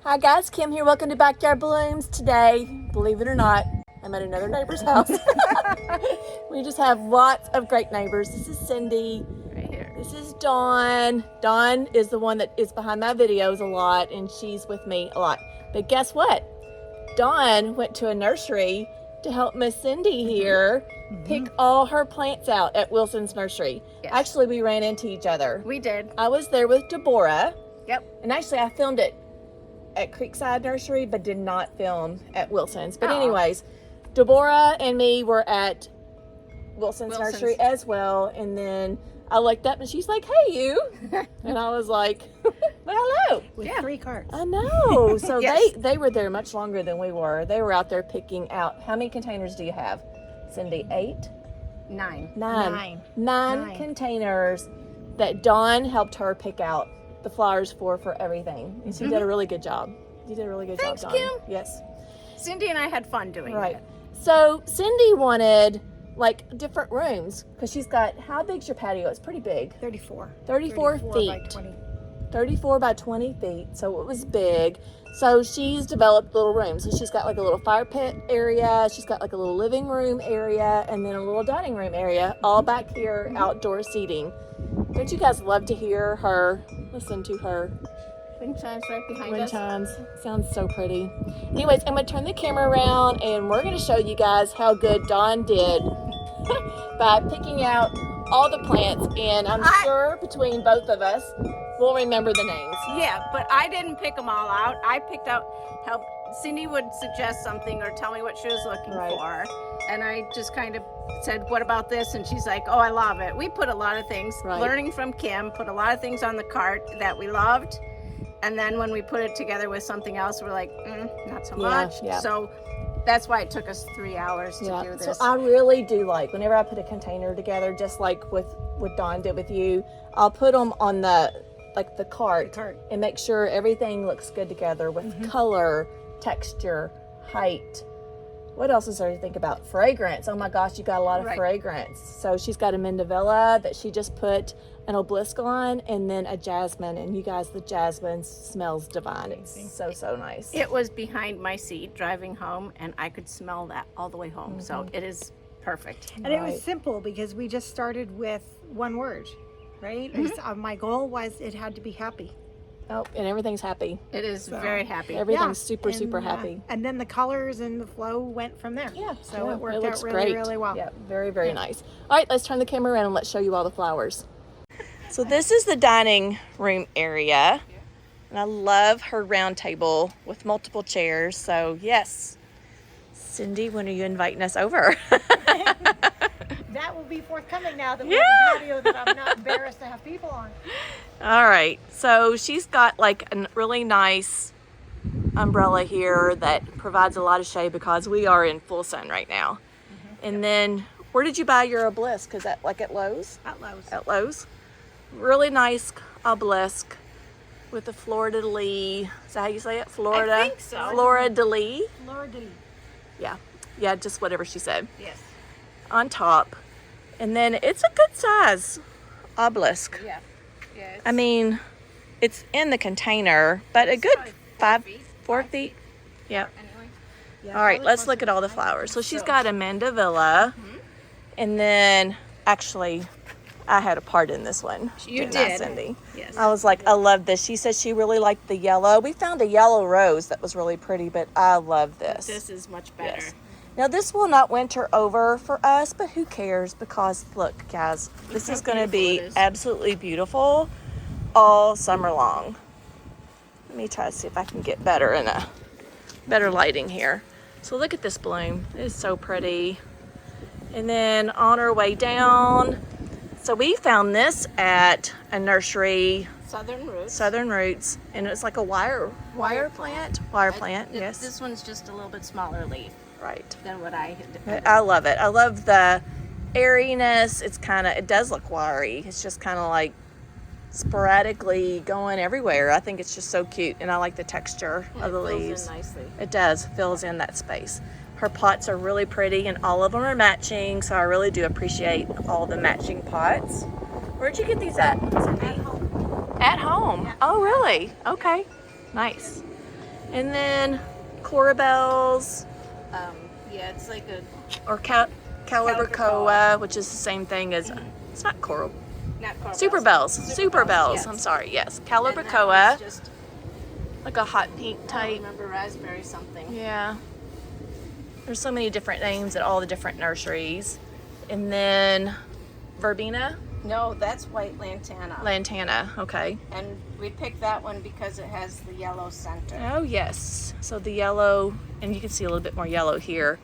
Hi guys, Kim here. Welcome to Backyard Blooms. Today, believe it or not, I'm at another neighbor's house. We just have lots of great neighbors. This is Cyndi. Right here. This is Dawn. Dawn is the one that is behind my videos a lot, and she's with me a lot. But guess what? Dawn went to a nursery to help Miss Cyndi here pick all her plants out at Wilson's Nursery. Yes. Actually, we ran into each other. We did. I was there with Deborah. Yep. And actually, I filmed it at Creekside Nursery, but did not film at Wilson's. But Oh. anyways, Deborah and me were at Wilson's Nursery as well. And then I looked up and she's like, "Hey, you." And I was like, "Well, hello." With 3 carts. I know. So Yes. they were there much longer than we were. They were out there picking out. How many containers do you have, Cyndi? 8? 9. Nine Nine. containers that Dawn helped her pick out the flowers for everything. And she did a really good job. You did a really good Thanks, job, Dawn. Kim. Yes. Cyndi and I had fun doing Right. it. So Cyndi wanted like different rooms because she's got, how big's your patio? It's pretty big. 34. 34 by feet. 20. 34 by 20 feet. So it was big. So she's developed little rooms. So she's got like a little fire pit area. She's got like a little living room area and then a little dining room area, all back here, outdoor seating. Don't you guys love to hear her, listen to her Wind chimes right behind wind us. chimes? Sounds so pretty. Anyways, I'm going to turn the camera around and we're going to show you guys how good Dawn did by picking out all the plants. And I'm sure between both of us, we'll remember the names. Yeah, but I didn't pick them all out. I picked out, help. Cyndi would suggest something or tell me what she was looking Right. for. And I just kind of said, "What about this?" And she's like, "Oh, I love it." We put a lot of things, Right. learning from Kim, put a lot of things on the cart that we loved. And then when we put it together with something else, we're like, not so Yeah, much. yeah. So that's why it took us 3 hours to do So this. I really do like, whenever I put a container together, just like with what Dawn did with you, I'll put them on the cart and make sure everything looks good together with color, texture, height. What else is there to think about? Fragrance. Oh my gosh, you got a lot of Right. fragrance. So she's got a mandevilla that she just put an obelisk on, and then a jasmine. And you guys, the jasmine smells divine. It's so nice. It was behind my seat driving home, and I could smell that all the way home. So it is perfect. And it Right. was simple because we just started with one word, right? My goal was it had to be happy. Oh, and everything's happy. It is very happy. Everything's Yeah, super, and, super happy. And then the colors and the flow went from there. So it worked looks out really, great. really well. Yeah, very, very nice. All right, let's turn the camera around and let's show you all the flowers. So this is the dining room area. And I love her round table with multiple chairs. So yes, Cyndi, when are you inviting us over? That will be forthcoming now that we have a patio that I'm not embarrassed to have people on. All right, so she's got like a really nice umbrella here that provides a lot of shade because we are in full sun right now. And then, where did you buy your obelisk? Is that like at Lowe's? At Lowe's. At Lowe's. Really nice obelisk with the fleur-de-lis. Is that how you say it? Florida? I think so. Fleur-de-lis. Laura D. Yeah, just whatever she said. Yes. On top. And then it's a good size obelisk. Yeah. Yeah. I mean, it's in the container, but a good probably 4 feet. Yeah. Anyway. Yeah, All right, probably let's closer look at to all the 5. flowers. So she's got a mandevilla, and then actually, I had a part in this one. You didn't I, did. Cyndi? Yes. I was like, I love this. She said she really liked the yellow. We found a yellow rose that was really pretty, but I love this. This is much better. Yes. Now this will not winter over for us, but who cares? Because look, guys, this is going to be beautiful it is. absolutely beautiful all summer long. Let me try to see if I can get better in a better lighting here. So look at this bloom. It is so pretty. And then on our way down, so we found this at a nursery, Southern Roots, and it's like a wire plant. Wire plant, yes. This one's just a little bit smaller leaf Right. than what I had. I love it. I love the airiness. It does look wiry. It's just kind of like sporadically going everywhere. I think it's just so cute, and I like the texture of the It fills in leaves. nicely. It does, fills in that space. Her pots are really pretty, and all of them are matching, so I really do appreciate all the matching pots. Where'd you get these at, Cyndi? At home. At home. Yeah. Oh, really? Okay. Nice. And then corabels, Yeah, it's like a or calibrachoa, which is the same thing as, it's not coral. not coral Super bells. bells. Super bells. yes. I'm sorry. Yes. And that one's Calibrachoa, just, like a hot pink I don't type. remember, raspberry something. Yeah. There's so many different names at all the different nurseries. And then verbena, No, that's white lantana. lantana. Okay. And we picked that one because it has the yellow center. Oh yes. So the yellow, and you can see a little bit more yellow here,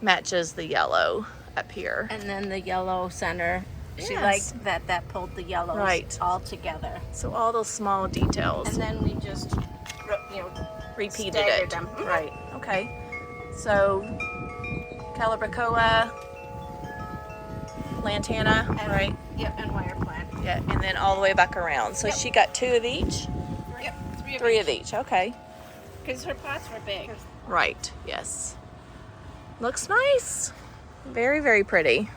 matches the yellow up here. And then the yellow center. She Yes. liked that pulled the yellows Right. all together. So all those small details. And then we just, Repeated staggered it. them. Right. Okay. So calibrachoa, lantana, And, right? Yep, and wire plant. Yeah, and then all the way back around. So she got 2 of each, Yep, 3 of each. Okay. Because her pots were big. Right. Yes. Looks nice. Very, very pretty.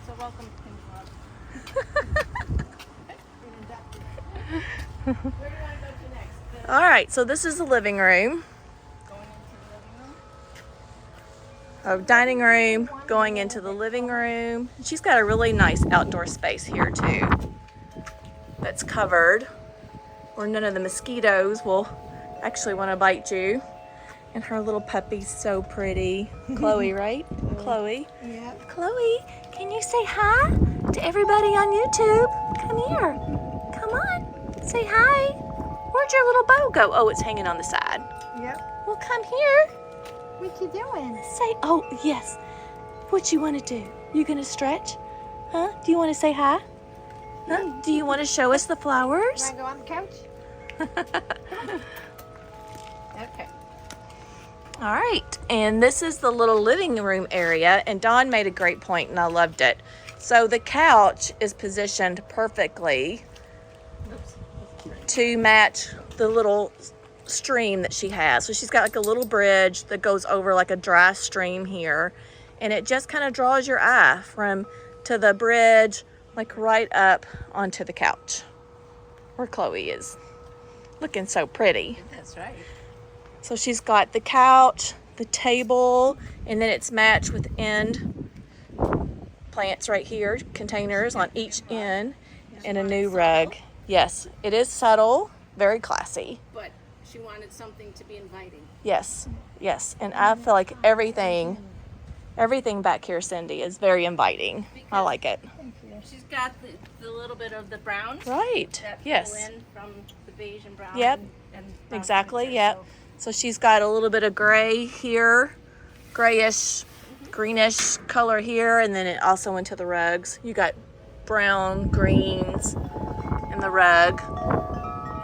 So welcome to Pink Club. Where do you want to go to next? All right. So this is the living room. Going into the living room? Dining room, going into the living room. She's got a really nice outdoor space here too that's covered where none of the mosquitoes will actually want to bite you. And her little puppy's so pretty. Chloe, right? Chloe. Yeah. Chloe, can you say hi to everybody on YouTube? Come here. Come on. Say hi. Where'd your little bow go? Oh, it's hanging on the side. Yep. Well, come here. What you doing? Say, oh, yes. What you want to do? You going to stretch? Huh? Do you want to say hi? Huh? Do you want to show us the flowers? Want to go on the couch? Okay. All right. And this is the little living room area. And Dawn made a great point, and I loved it. So the couch is positioned perfectly to match the little stream that she has. So she's got like a little bridge that goes over like a dry stream here, and it just kind of draws your eye from to the bridge, like right up onto the couch where Chloe is looking so pretty. That's right. So she's got the couch, the table, and then it's matched with end plants right here, containers on each end, and a new rug. Yes, it is subtle, very classy. But she wanted something to be inviting. Yes, yes. And I feel like everything back here, Cyndi, is very inviting. I like it. She's got the little bit of the brown. Right. That Yes. pull in from the beige and brown. Yep. And brown Exactly. furniture, Yep. So she's got a little bit of gray here, grayish, greenish color here, and then it also into the rugs. You got brown, greens in the rug.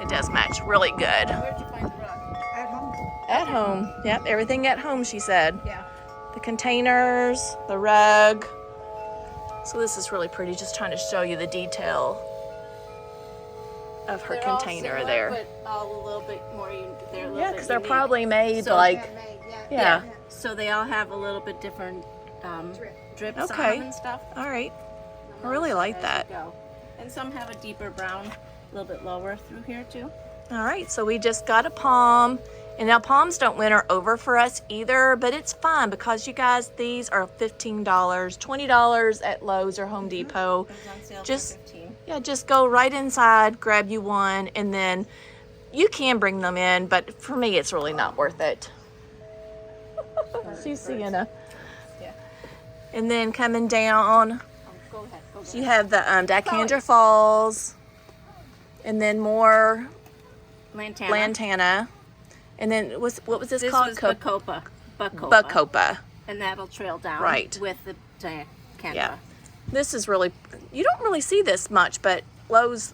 It does match really good. Where'd you find the rug? At home. At home. Yep. Everything at home, she said. Yeah. The containers, the rug. So this is really pretty, just trying to show you the detail of her They're all container similar, there. But all a little bit more. They're a little Yeah, bit because they're unique. probably made So- like, Handmade, yeah. So they all have a little bit different drips on Okay. them and stuff. All right. I really like As that. you go. And some have a deeper brown, a little bit lower through here too. All right, so we just got a palm. And now palms don't winter over for us either, but it's fine because you guys, these are $15, $20 at Lowe's or Home Depot. It's on sale Just- for 15. Yeah, just go right inside, grab you one, and then you can bring them in, but for me, it's really not worth it. She's seeing a. Yeah. And then coming down, Go ahead. Go ahead. you have the Dicandra Falls, and then more Lantana. lantana, and then what was this This called? was Bacopa. Bacopa. Bacopa. And that'll trail down. Right. With the Dicandra. Yeah. This is really, you don't really see this much, but Lowe's,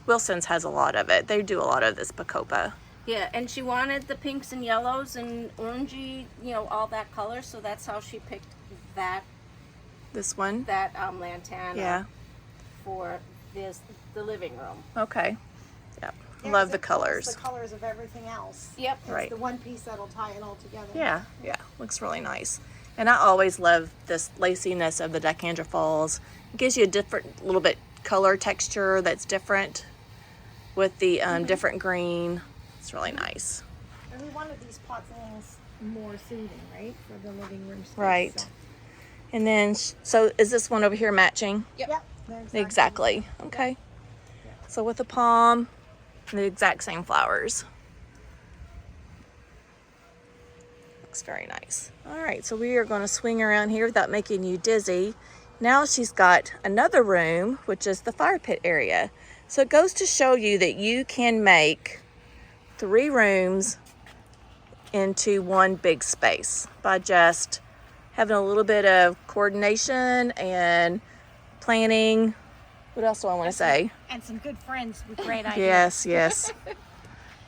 Wilson's has a lot of it. They do a lot of this Bacopa. Yeah, and she wanted the pinks and yellows and orangey, all that color. So that's how she picked that This one. lantana. Yeah. For the living room. Okay. Yep. Yeah, Love 'cause the it pulls colors. The colors of everything else. Yep. It's Right. the one piece that'll tie it all together. Yeah. Yeah. Looks really nice. And I always love this laciness of the Dicandra Falls. It gives you a different little bit color texture that's different. with the different green. It's really nice. And we wanted these pots a little more soothing, right, for the living room space. Right. So. And then, so is this one over here matching? Yep. Exactly. Okay. So with the palm, the exact same flowers. Looks very nice. All right, so we are going to swing around here without making you dizzy. Now she's got another room, which is the fire pit area. So it goes to show you that you can make 3 rooms into one big space by just having a little bit of coordination and planning. What else do I want to say? And some good friends with great ideas. Yes, yes.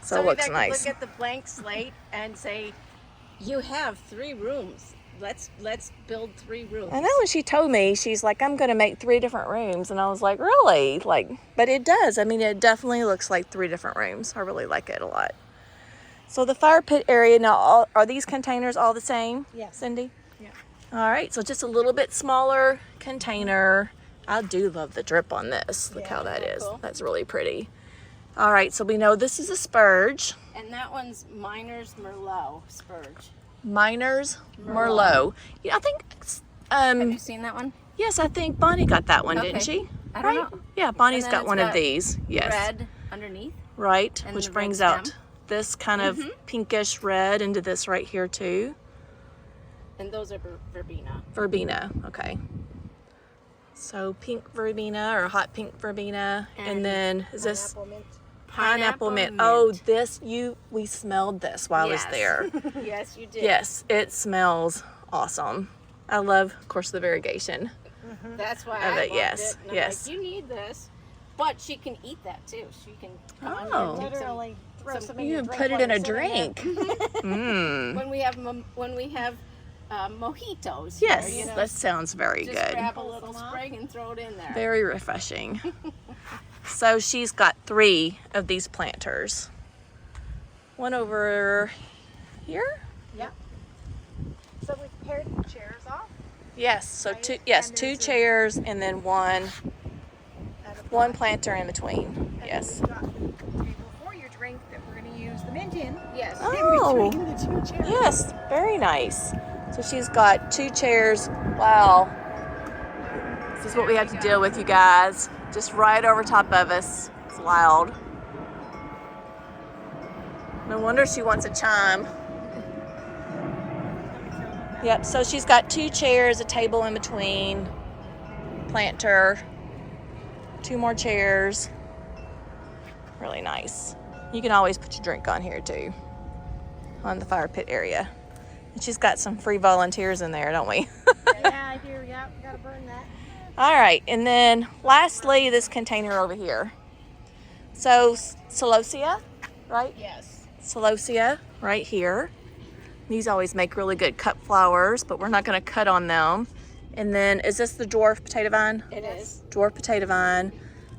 So it looks that nice. Look at the blank slate and say, you have 3 rooms. Let's build 3 rooms. I know when she told me, she's like, I'm going to make 3 different rooms. And I was like, really? Like, but it does. I mean, it definitely looks like 3 different rooms. I really like it a lot. So the fire pit area, now, are these containers all the same? Yes. Cindy? Yeah. All right, so just a little bit smaller container. I do love the drip on this. Look how that is. cool. That's really pretty. All right, so we know this is a spurge. And that one's Miner's Merlot spurge. Miner's Merlot. Yeah, I think, Have you seen that one? yes, I think Bonnie got that one, didn't Okay. she? I don't Right? know. Yeah, Bonnie's And then got it's one of got these. Yes. Red underneath. Right, and which the red brings out stem. this kind of pinkish red into this right here too. And those are verbena. Verbena, okay. So pink verbena or hot pink verbena, and And then is this Pineapple mint. pineapple mint? Oh, this we smelled this while I was Yes. there. Yes, you did. Yes, it smells awesome. I love, of course, the variegation. That's why Of I it, loved yes, it. And I'm yes. like, you need this. But she can eat that too. She can come on Oh. here and take some- Literally throw some in You your can drink put it while in a you're sitting there. drink. Mmm. when we have mojitos. Yes, here, you know, that sounds very just good. grab a little sprig and throw it in there. Very refreshing. So she's got 3 of these planters. One over here? Yeah. So we paired the chairs off. Yes, so Right, 2 yes, and 2 there's a- chairs and then one At a one pot. planter in between. And Yes. then we've got the table for your drink that we're going to use the mint in. Yes. Oh. In between the 2 chairs. Yes, very nice. So she's got 2 chairs. Wow. This is what we have to deal with, you guys. Just right over top of us. It's loud. No wonder she wants a chime. Yep, so she's got 2 chairs, a table in between, planter, 2 more chairs. Really nice. You can always put your drink on here too, on the fire pit area. And she's got some free volunteers in there, don't we? Yeah, I do. Yeah, we got to burn that. All right, and then lastly, this container over here. So celosia, right? Yes. Celosia right here. These always make really good cut flowers, but we're not going to cut on them. And then, is this the dwarf potato vine? It is. Dwarf potato vine.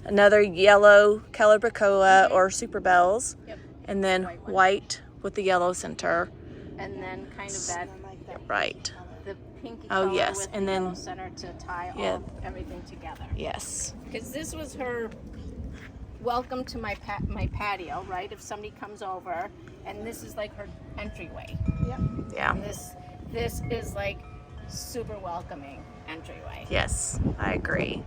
Another yellow calibrachoa or super bells. Yep. And then white with the yellow center. And then kind of that I like that. Right. the pinky Oh, color yes, with and the then- yellow center to tie Yeah. everything together. Yes. Because this was her welcome to my patio, right? If somebody comes over, and this is like her entryway. Yep. Yeah. And this is like super welcoming entryway. Yes, I agree.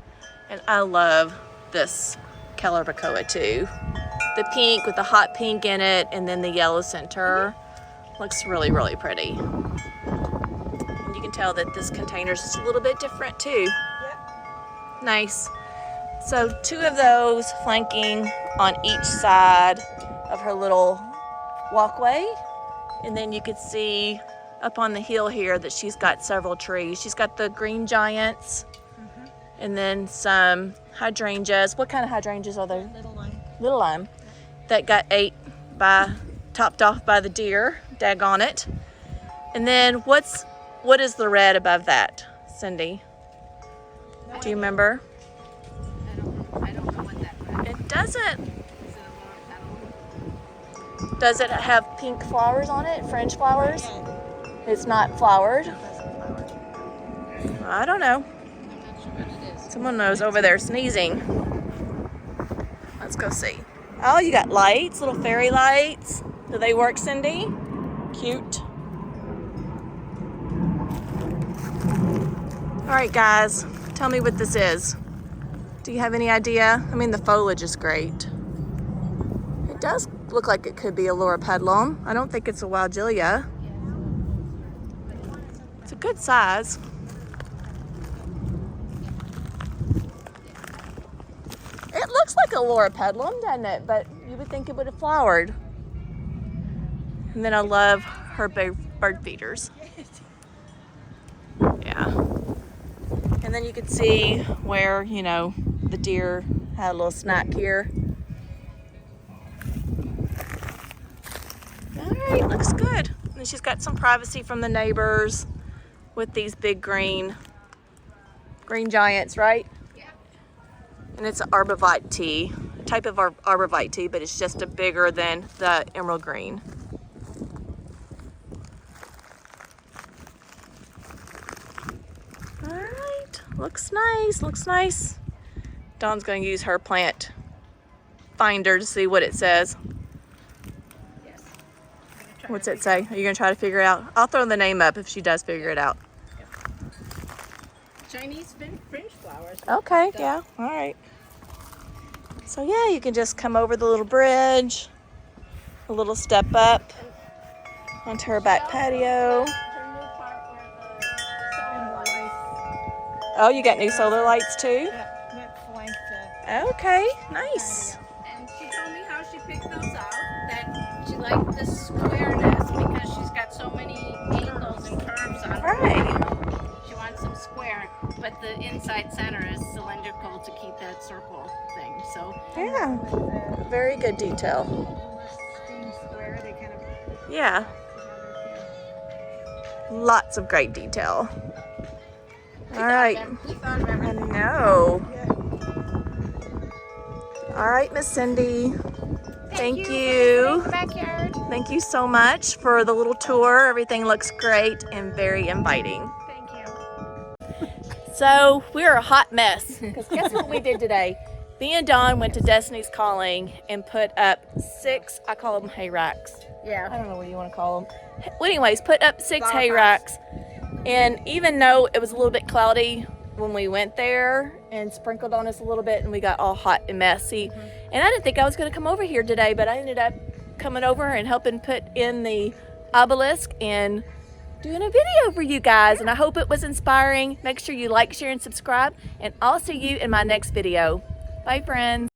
And I love this calibrachoa too. The pink with the hot pink in it and then the yellow center. Looks really, really pretty. And you can tell that this container is just a little bit different too. Yep. Nice. So 2 of those flanking on each side of her little walkway. And then you could see up on the hill here that she's got several trees. She's got the green giants and then some hydrangeas. What kind of hydrangeas are there? Little line. Little lime that got topped off by the deer. Daggone it. And then what is the red above that, Cindy? Do you remember? I don't know what that is. It doesn't. Is it a little petal? Does it have pink flowers on it? Fringe flowers? Yeah, It's not flowered. it doesn't flower. I don't know. I'm not sure what it is. Someone knows over there sneezing. Let's go see. Oh, you got lights, little fairy lights. Do they work, Cyndi? Cute. All right, guys, tell me what this is. Do you have any idea? I mean, the foliage is great. It does look like it could be a loropetalum. I don't think it's a Wildelia. It's a good size. It looks like a loropetalum, doesn't it? But you would think it would have flowered. And then I love her bird feeders. Yeah. And then you can see where, you know, the deer had a little snack here. All right, looks good. And she's got some privacy from the neighbors with these big green giants, right? Yeah. And it's an arborvitae tea, type of arborvitae tea, but it's just a bigger than the emerald green. All right, looks nice, looks nice. Dawn's going to use her plant finder to see what it says. Yes. What's it say? Are you going to try to figure it out? I'll throw the name up if she does figure it out. Chinese fringe flowers. Okay, yeah, all right. So yeah, you can just come over the little bridge, a little step up onto her back patio. Her new part where the solar lights. Oh, you got new solar lights too? Yeah, that flanked the Okay, nice. And she told me how she picked those out, that she liked the squareness because she's got so many angles and curves on her. Right. She wants them square, but the inside center is cylindrical to keep that circle thing. So Yeah, very good detail. steam square, they kind of Yeah, lots of great detail. All right, we thought of I everything. know. All right, Miss Cyndi, thank you. Backyard. Thank you so much for the little tour. Everything looks great and very inviting. Thank you. So we're a hot mess because guess what we did today? Me and Dawn went to Destiny's Calling and put up 6, I call them hay racks. I Yeah. don't know what you want to call them. Well, anyways, put up 6 Flower hay pots. racks. And even though it was a little bit cloudy when we went there and sprinkled on us a little bit and we got all hot and messy. And I didn't think I was going to come over here today, but I ended up coming over and helping put in the obelisk and doing a video for you guys. And I hope it was inspiring. Make sure you like, share, and subscribe. And I'll see you in my next video. Bye, friends.